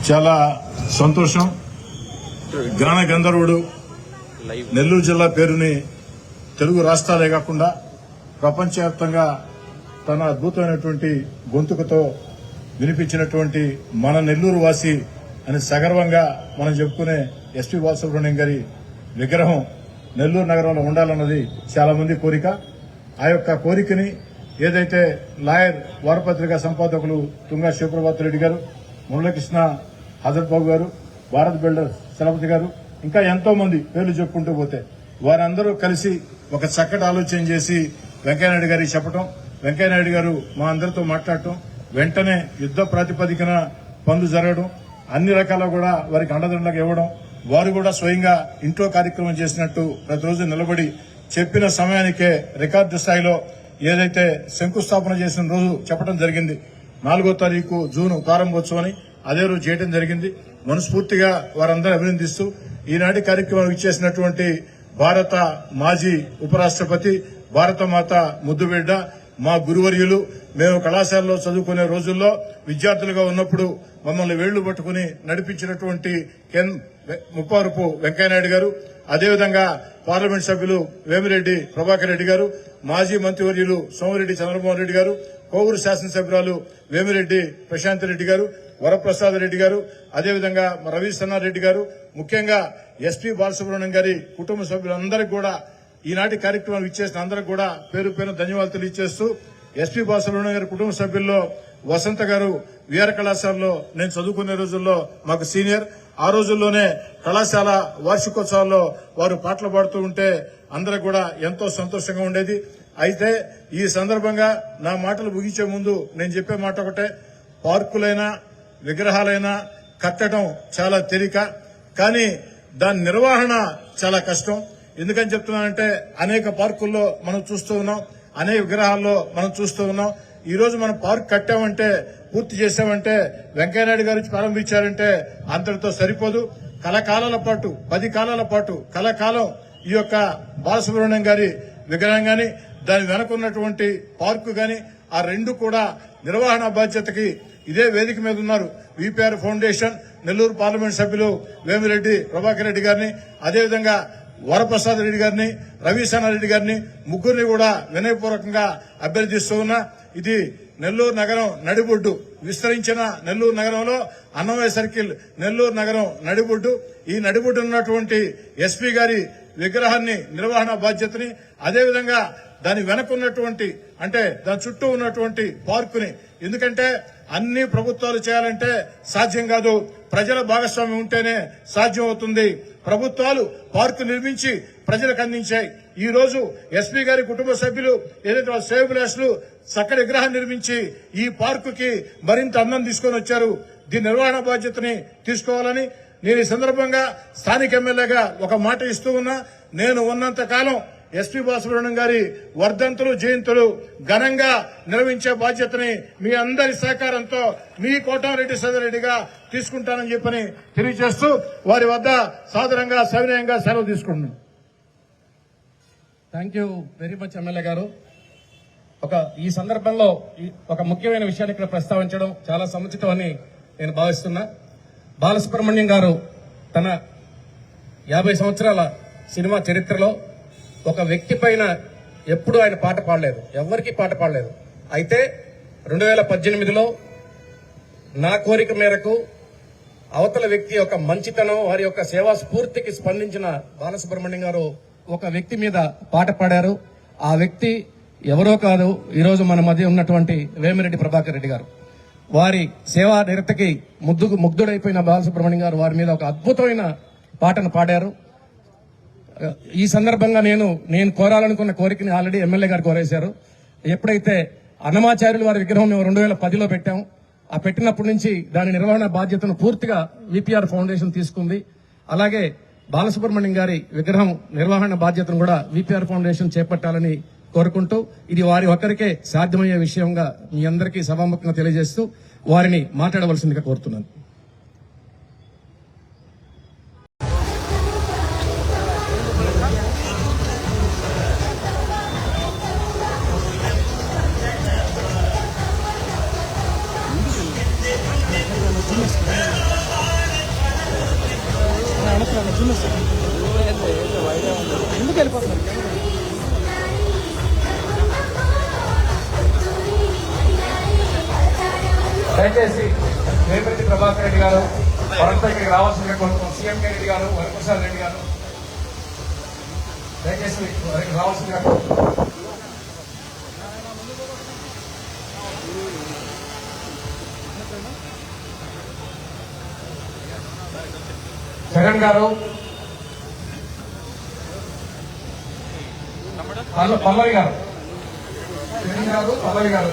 చాలా సంతోషం. గాన గంధర్వుడు నెల్లూరు జిల్లా పేరుని తెలుగు రాష్ట్రాలే కాకుండా ప్రపంచవ్యాప్తంగా తన అద్భుతమైనటువంటి గొంతుకతో వినిపించినటువంటి మన నెల్లూరు వాసి అని సగర్వంగా మనం చెప్పుకునే ఎస్పీ బాలసుబ్రహ్మణ్యం గారి విగ్రహం నెల్లూరు నగరంలో ఉండాలన్నది చాలా మంది కోరిక. ఆ యొక్క కోరికని ఏదైతే లాయర్ వారపత్రిక సంపాదకులు తుంగా శివప్రభాత్ రెడ్డి గారు, మురళీకృష్ణ హజరత్ బాబు గారు, భారత్ బిల్డర్ చలపతి గారు, ఇంకా ఎంతో మంది పేర్లు చెప్పుకుంటూ పోతే వారందరూ కలిసి ఒక చక్కటి ఆలోచన చేసి వెంకయ్యనాయుడు గారికి చెప్పడం, వెంకయ్యనాయుడు గారు మా అందరితో మాట్లాడటం, వెంటనే యుద్ద ప్రాతిపదికన పనులు జరగడం, అన్ని రకాల కూడా వారికి అండదండగా ఇవ్వడం, వారు కూడా స్వయంగా ఇంట్లో కార్యక్రమం చేసినట్టు ప్రతిరోజు నిలబడి చెప్పిన సమయానికే రికార్డు స్థాయిలో ఏదైతే శంకుస్థాపన చేసిన రోజు చెప్పడం జరిగింది. 4వ తారీఖు జూన్ ప్రారంభోత్సవం అని అదే రోజు చేయడం జరిగింది. మనస్ఫూర్తిగా వారందరూ అభినందిస్తూ ఈనాటి కార్యక్రమం ఇచ్చేసినటువంటి భారత మాజీ ఉపరాష్ట్రపతి, భారతమాత ముద్దుబిడ్డ, మా గురువర్యులు, మేము కళాశాలలో చదువుకునే రోజుల్లో విద్యార్థులుగా ఉన్నప్పుడు మమ్మల్ని వేళ్లు పట్టుకుని నడిపించినటువంటి ముప్పారుపు వెంకయ్యనాయుడు గారు, అదేవిధంగా పార్లమెంట్ సభ్యులు వేమిరెడ్డి ప్రభాకర్ రెడ్డి గారు, మాజీ మంత్రివర్యులు సోమిరెడ్డి చంద్రమోహన్ రెడ్డి గారు, కోవూరు శాసనసభ్యురాలు వేమిరెడ్డి ప్రశాంత్ రెడ్డి గారు, వరప్రసాద్ రెడ్డి గారు, అదేవిధంగా రవి సన్నారెడ్డి గారు, ముఖ్యంగా ఎస్పీ బాలసుబ్రహ్మణ్యం గారి కుటుంబ సభ్యులందరికీ కూడా ఈనాటి కార్యక్రమం ఇచ్చేసిన అందరికి కూడా పేరు పేరు ధన్యవాదాలు తెలియజేస్తూ, ఎస్పీ బాలసుబ్రహ్మణ్యం గారి కుటుంబ సభ్యుల్లో వసంత గారు విఆర్ కళాశాలలో నేను చదువుకునే రోజుల్లో మాకు సీనియర్. ఆ రోజుల్లోనే కళాశాల వార్షికోత్సవాల్లో వారు పాటలు పాడుతూ ఉంటే అందరికి కూడా ఎంతో సంతోషంగా ఉండేది. అయితే ఈ సందర్భంగా నా మాటలు ముగించే ముందు నేను చెప్పే మాట ఒకటే, పార్కులైనా విగ్రహాలైనా కట్టడం చాలా తేలిక, కానీ దాని నిర్వహణ చాలా కష్టం. ఎందుకని చెప్తున్నానంటే అనేక పార్కుల్లో మనం చూస్తూ ఉన్నాం, అనేక విగ్రహాల్లో మనం చూస్తూ ఉన్నాం. ఈ రోజు మనం పార్క్ కట్టామంటే, పూర్తి చేశామంటే, వెంకయ్యనాయుడు గారు ప్రారంభించారంటే అంతటితో సరిపోదు. కలకాలాల పాటు 10 కాలాల పాటు కలకాలం ఈ యొక్క బాలసుబ్రహ్మణ్యం గారి విగ్రహం గాని, దాని వెనకున్నటువంటి పార్కు గాని, ఆ రెండు కూడా నిర్వహణ బాధ్యతకి ఇదే వేదిక మీద ఉన్నారు విపిఆర్ ఫౌండేషన్, నెల్లూరు పార్లమెంట్ సభ్యులు వేమిరెడ్డి ప్రభాకర్ రెడ్డి గారిని, అదేవిధంగా వరప్రసాద్ రెడ్డి గారిని, రవిసన్నారెడ్డి గారిని, ముగ్గురిని కూడా వినయపూర్వకంగా అభ్యర్థిస్తూ ఉన్నా. ఇది నెల్లూరు నగరం నడిబొడ్డు, విస్తరించిన నెల్లూరు నగరంలో అన్నమయ్య సర్కిల్ నెల్లూరు నగరం నడిబొడ్డు. ఈ నడిబొడ్డు ఉన్నటువంటి ఎస్పీ గారి విగ్రహాన్ని నిర్వహణ బాధ్యతని, అదేవిధంగా దాని వెనకున్నటువంటి అంటే దాని చుట్టూ ఉన్నటువంటి పార్కుని, ఎందుకంటే అన్ని ప్రభుత్వాలు చేయాలంటే సాధ్యం కాదు, ప్రజల భాగస్వామ్యం ఉంటేనే సాధ్యం అవుతుంది. ప్రభుత్వాలు పార్కు నిర్మించి ప్రజలకు అందించాయి. ఈ రోజు ఎస్పీ గారి కుటుంబ సభ్యులు ఏదైతే శ్రేయోభిలాషులు చక్కటి విగ్రహం నిర్మించి ఈ పార్కుకి మరింత అందం తీసుకొని వచ్చారు. దీని నిర్వహణ బాధ్యతని తీసుకోవాలని నేను ఈ సందర్భంగా స్థానిక ఎమ్మెల్యేగా ఒక మాట ఇస్తూ ఉన్నా. నేను ఉన్నంత కాలం ఎస్పీ బాలసుబ్రహ్మణ్యం గారి వర్ధంతులు, జయంతులు ఘనంగా నిర్వహించే బాధ్యతని మీ అందరి సహకారంతో మీ కోటమిరెడ్డి సోదరెడ్డిగా తీసుకుంటానని చెప్పని తెలియజేస్తూ వారి వద్ద సాదరంగా సవినయంగా సెలవు తీసుకుంటున్నాను. Thank you very much MLA గారు. ఈ సందర్భంలో ఒక ముఖ్యమైన విషయాన్ని ఇక్కడ ప్రస్తావించడం చాలా సముచితం అని నేను భావిస్తున్నా. బాలసుబ్రహ్మణ్యం గారు తన 50 సంవత్సరాల సినిమా చరిత్రలో ఒక వ్యక్తి పైన ఎప్పుడూ ఆయన పాట పాడలేదు, ఎవరికి పాట పాడలేదు. అయితే 2018లో నా కోరిక మేరకు అవతల వ్యక్తి యొక్క మంచితనం, వారి యొక్క సేవా స్ఫూర్తికి స్పందించిన బాలసుబ్రహ్మణ్యం గారు ఒక వ్యక్తి మీద పాట పాడారు. ఆ వ్యక్తి ఎవరో కాదు, ఈరోజు మన మధ్య ఉన్నటువంటి వేమిరెడ్డి ప్రభాకర్ రెడ్డి గారు. వారి సేవా నిరతకి ముగ్ధుడైపోయిన బాలసుబ్రహ్మణ్యం గారు వారి మీద ఒక అద్భుతమైన పాటను పాడారు. ఈ సందర్భంగా నేను కోరాలనుకున్న కోరికని ఆల్రెడీ ఎమ్మెల్యే గారు కోరేశారు. ఎప్పుడైతే అన్నమాచార్యులు వారి విగ్రహం మేము 2010లో పెట్టాము, ఆ పెట్టినప్పటి నుంచి దాని నిర్వహణ బాధ్యతను పూర్తిగా విపిఆర్ ఫౌండేషన్ తీసుకుంది. అలాగే బాలసుబ్రహ్మణ్యం గారి విగ్రహం నిర్వహణ బాధ్యతను కూడా విపిఆర్ ఫౌండేషన్ చేపట్టాలని కోరుకుంటూ, ఇది వారి ఒక్కరికే సాధ్యమయ్యే విషయంగా మీ అందరికీ సభాముఖంగా తెలియజేస్తూ వారిని మాట్లాడవలసిందిగా కోరుతున్నాను. దయచేసి వేమిరెడ్డి ప్రభాకర్ రెడ్డి గారు వరంతో ఇక్కడికి రావాల్సిందిగా కోరుతున్నాం. సీఎం రెడ్డి గారు, వరప్రసాద్ రెడ్డి గారు దయచేసి వారికి రావాల్సిందిగా కోరుతున్నాం. జగన్ గారు, పల్లవి గారు, జగన్ గారు, పల్లవి గారు,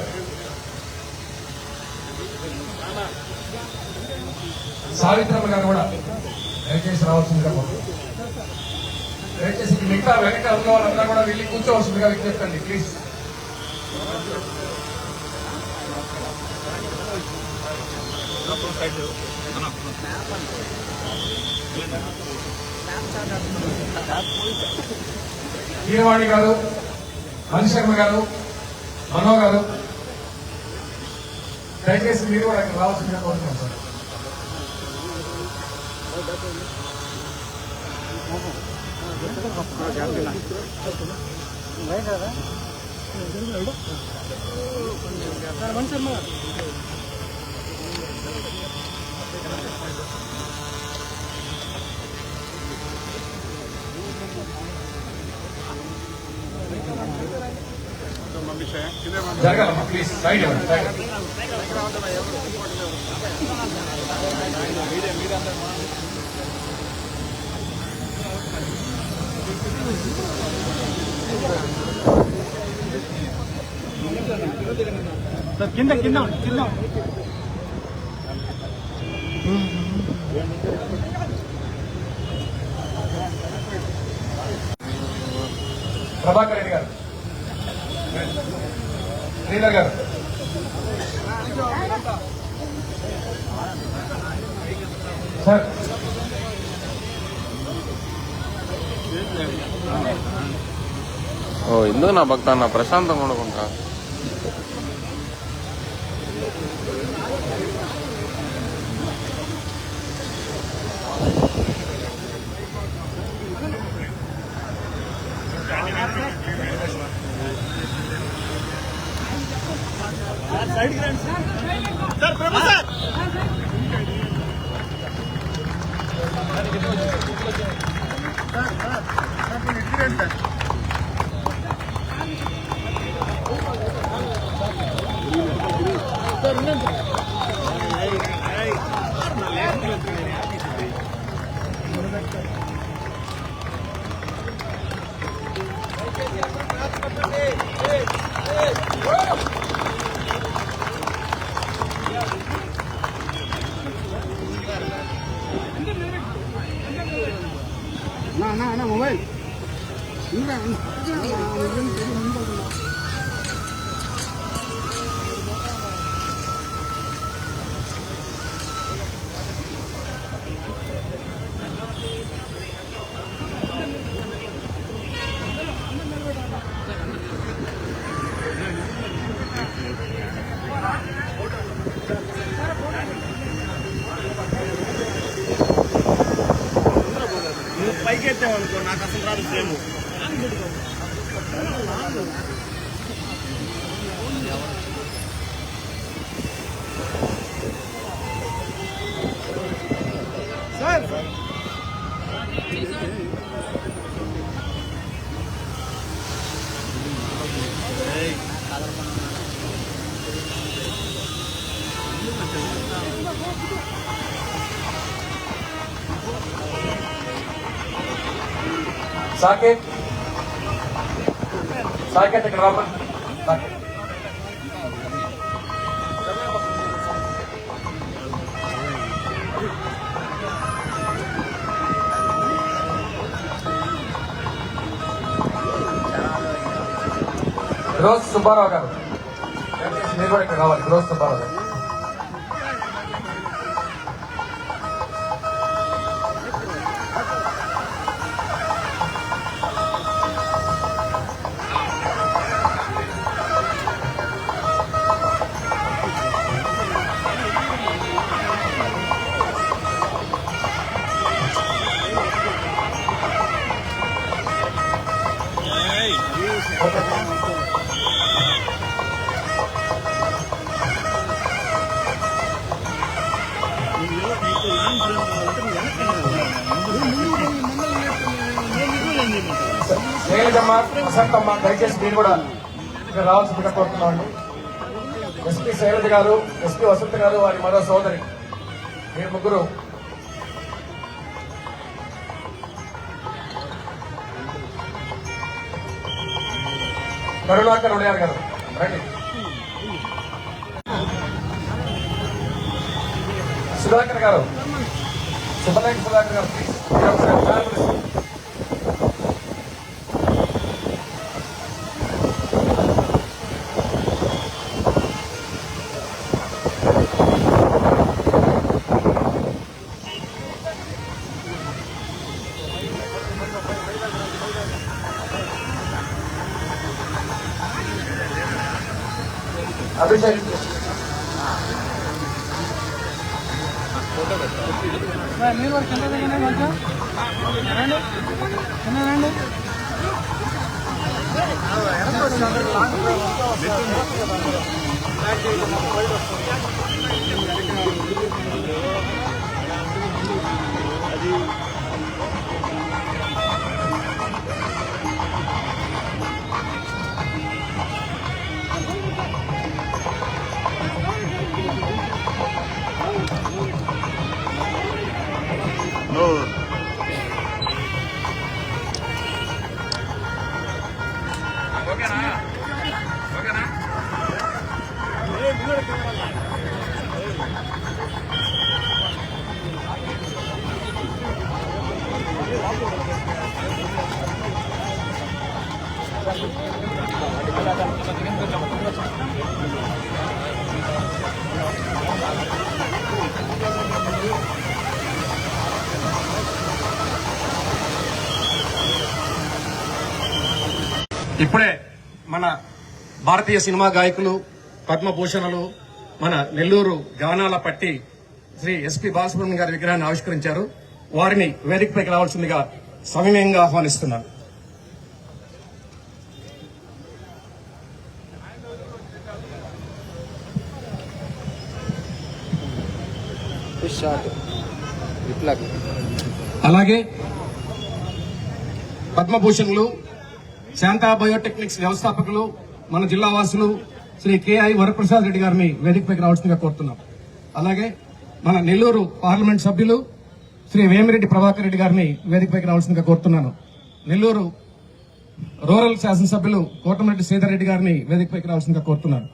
సావిత్రమ్మ గారు కూడా దయచేసి రావాల్సిందిగా కోరుతున్నాం. దయచేసి మిగతా వెనక ఉన్న వాళ్ళంతా కూడా వెళ్ళి కూర్చోవలసిందిగా విజ్ఞప్తండి ప్లీజ్. హీరవాణి గారు, మణిశర్మ గారు, మనో గారు దయచేసి మీరు కూడా ఇక్కడ రావాల్సిందిగా కోరుతున్నాం సార్. జరగాలమ్మా ప్లీజ్, సైడ్ ఇవ్వండి, సైడ్. కింద కింద కింద ప్రభాకర్ రెడ్డి గారు, శ్రీధర్ గారు, సార్ ఎందుకు నా భక్త అన్న ప్రశాంతంగా ఉండకుంటా సార్ ప్రభు సార్ మొబైల్ పైకి ఎత్తామనుకో నాకు అసలు రాదు ఫ్రేమ్. సార్ సాకేత్, సాకేత్ ఇక్కడ రాబడి. సాకేత్ ఫిరోజ్ సుబ్బారావు గారు, మీరు కూడా ఇక్కడ రావాలి. ఫిరోజ్ సుబ్బారావు గారు, వసంతమ్మ దయచేసి మీరు కూడా ఇక్కడ రావాల్సిందిగా కోరుతున్నామండి. ఎస్పీ శైలజ గారు, ఎస్పీ వసంత గారు, వారి మరో సోదరి, మీరు ముగ్గురు కరుణాకర్ ఉడియార్ గారు రండి. సుధాకర్ గారు, సుబ్బనాయక సుధాకర్ గారు ప్లీజ్. అభిషేక్ మీరు కూడా కింద దిగండి, కొంచెం రండి, కింద రండి. ఇప్పుడే మన భారతీయ సినిమా గాయకులు, పద్మభూషణులు, మన నెల్లూరు గానాల పట్టి శ్రీ ఎస్పీ బాలసుబ్రహ్మణ్యం గారి విగ్రహాన్ని ఆవిష్కరించారు. వారిని వేదికపైకి రావాల్సిందిగా సవినయంగా ఆహ్వానిస్తున్నాను. అలాగే పద్మభూషణులు, శాంతా బయోటెక్నిక్స్ వ్యవస్థాపకులు, మన జిల్లా వాసులు శ్రీ కేఐ వరప్రసాద్ రెడ్డి గారిని వేదికపైకి రావాల్సిందిగా కోరుతున్నాం. అలాగే మన నెల్లూరు పార్లమెంట్ సభ్యులు శ్రీ వేమిరెడ్డి ప్రభాకర్ రెడ్డి గారిని వేదికపైకి రావాల్సిందిగా కోరుతున్నాను. నెల్లూరు రూరల్ శాసనసభ్యులు కోటమిరెడ్డి శ్రీధర్ రెడ్డి గారిని వేదికపైకి రావాల్సిందిగా కోరుతున్నాను.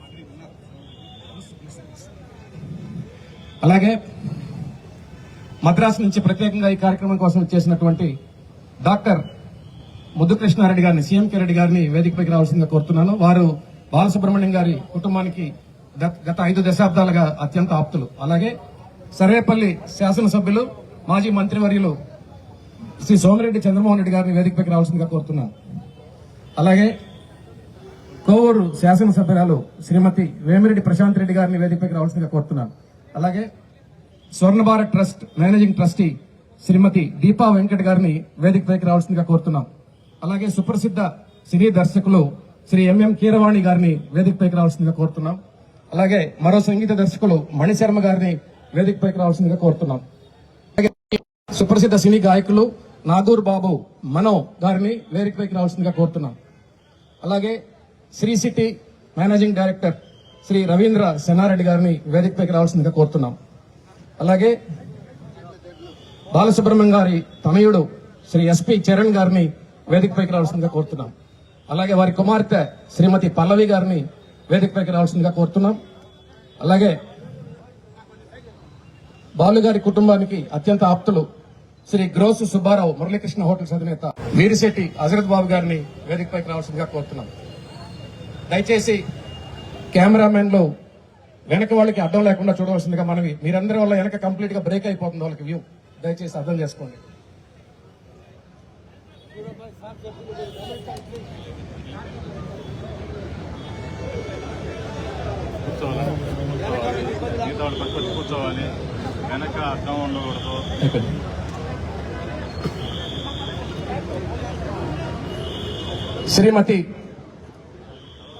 అలాగే మద్రాసు నుంచి ప్రత్యేకంగా ఈ కార్యక్రమం కోసం వచ్చేసినటువంటి డాక్టర్ ముద్దుకృష్ణారెడ్డి గారిని, సీఎంకే రెడ్డి గారిని వేదికపైకి రావాల్సిందిగా కోరుతున్నాను. వారు బాలసుబ్రహ్మణ్యం గారి కుటుంబానికి గత 5 దశాబ్దాలుగా అత్యంత ఆప్తులు. అలాగే సర్వేపల్లి శాసనసభ్యులు, మాజీ మంత్రివర్యులు శ్రీ సోమిరెడ్డి చంద్రమోహన్ రెడ్డి గారిని వేదికపైకి రావాల్సిందిగా కోరుతున్నాను. అలాగే కోవూరు శాసనసభ్యురాలు శ్రీమతి వేమిరెడ్డి ప్రశాంత్ రెడ్డి గారిని వేదికపైకి రావాల్సిందిగా కోరుతున్నాను. అలాగే స్వర్ణ భారత్ ట్రస్ట్ మేనేజింగ్ ట్రస్టీ శ్రీమతి దీపా వెంకట్ గారిని వేదికపైకి రావాల్సిందిగా కోరుతున్నాం. అలాగే సుప్రసిద్ధ సినీ దర్శకులు శ్రీ ఎంఎం కీరవాణి గారిని వేదికపైకి రావాల్సిందిగా కోరుతున్నాం. అలాగే మరో సంగీత దర్శకులు మణిశర్మ గారిని వేదికపైకి రావాల్సిందిగా కోరుతున్నాం. అలాగే సుప్రసిద్ధ సినీ గాయకులు నాగూర్ బాబు మనో గారిని వేదికపైకి రావాల్సిందిగా కోరుతున్నాం. అలాగే శ్రీ సిటీ మేనేజింగ్ డైరెక్టర్ శ్రీ రవీంద్ర సెన్నారెడ్డి గారిని వేదికపైకి రావాల్సిందిగా కోరుతున్నాం. అలాగే బాలసుబ్రహ్మణ్యం గారి తనయుడు శ్రీ ఎస్పీ చరణ్ గారిని వేదికపైకి రావాల్సిందిగా కోరుతున్నాం. అలాగే వారి కుమార్తె శ్రీమతి పల్లవి గారిని వేదికపైకి రావాల్సిందిగా కోరుతున్నాం. అలాగే బాలుగారి కుటుంబానికి అత్యంత ఆప్తులు శ్రీ గ్రోసు సుబ్బారావు మురళీకృష్ణ హోటల్స్ అధినేత వీరిశెట్టి హజరత్ బాబు గారిని వేదికపైకి రావాల్సిందిగా కోరుతున్నాం. దయచేసి కెమెరామెన్లు వెనక వాళ్ళకి అడ్డం లేకుండా చూడవలసిందిగా మనవి. మీరందరి వల్ల వెనక కంప్లీట్ గా బ్రేక్ అయిపోతుంది వాళ్ళకి వ్యూ. దయచేసి అర్థం చేసుకోండి. కూర్చోవాలి, వెనక అర్థం ఉండకూడదు. శ్రీమతి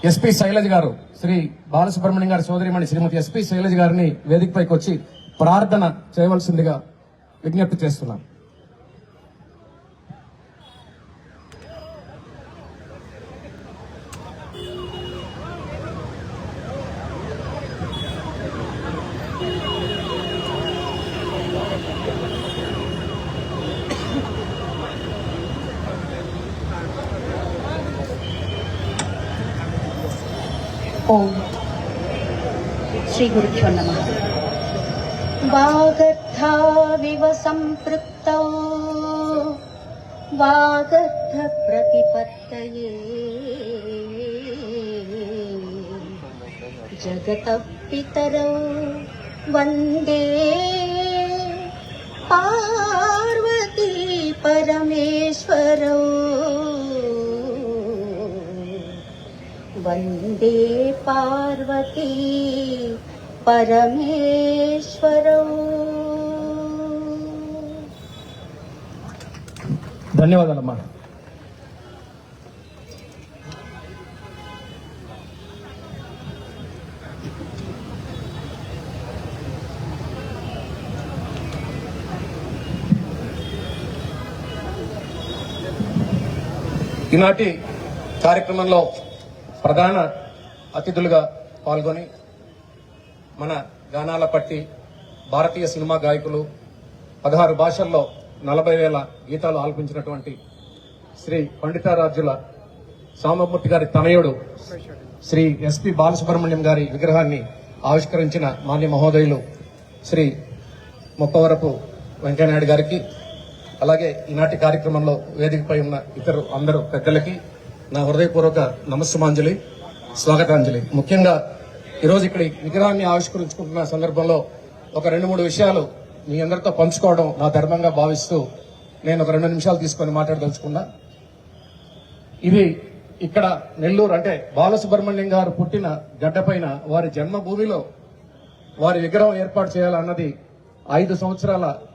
ఎస్పీ శైలజ్ గారు, శ్రీ బాలసుబ్రహ్మణ్యం గారి సోదరిమణి శ్రీమతి ఎస్పీ శైలజ్ గారిని వేదికపైకి వచ్చి ప్రార్థన చేయవలసిందిగా విజ్ఞప్తి చేస్తున్నాం. శ్రీ గురుభ్యో నమః. వాగర్థావివ సంపృక్తౌ వాగర్థ ప్రతిపత్తయే జగతః పితరౌ వందే పార్వతీ పరమేశ్వరౌ వందే పార్వతీ పరమేశ్వరౌ. ధన్యవాదాలమ్మా. ఈనాటి కార్యక్రమంలో ప్రధాన అతిథులుగా పాల్గొని మన గానాల పట్టి భారతీయ సినిమా గాయకులు 16 భాషల్లో 40,000 గీతాలు ఆలపించినటువంటి శ్రీ పండితారాజ్యుల సాంబమూర్తి గారి తనయుడు శ్రీ ఎస్పి బాలసుబ్రహ్మణ్యం గారి విగ్రహాన్ని ఆవిష్కరించిన మాన్య మహోదయులు శ్రీ ముప్పవరపు వెంకయ్యనాయుడు గారికి, అలాగే ఈనాటి కార్యక్రమంలో వేదికపై ఉన్న ఇతరు అందరూ పెద్దలకి నా హృదయపూర్వక నమస్సుమాంజలి, స్వాగతాంజలి. ముఖ్యంగా ఈరోజు ఇక్కడ ఈ విగ్రహాన్ని ఆవిష్కరించుకుంటున్న సందర్భంలో ఒక 2-3 విషయాలు మీ అందరితో పంచుకోవడం నా ధర్మంగా భావిస్తూ నేను ఒక 2 నిమిషాలు తీసుకొని మాట్లాడదలుచుకున్నా. ఇది ఇక్కడ నెల్లూరు అంటే బాలసుబ్రహ్మణ్యం గారు పుట్టిన గడ్డపైన వారి జన్మభూమిలో వారి విగ్రహం ఏర్పాటు చేయాలన్నది 5 సంవత్సరాల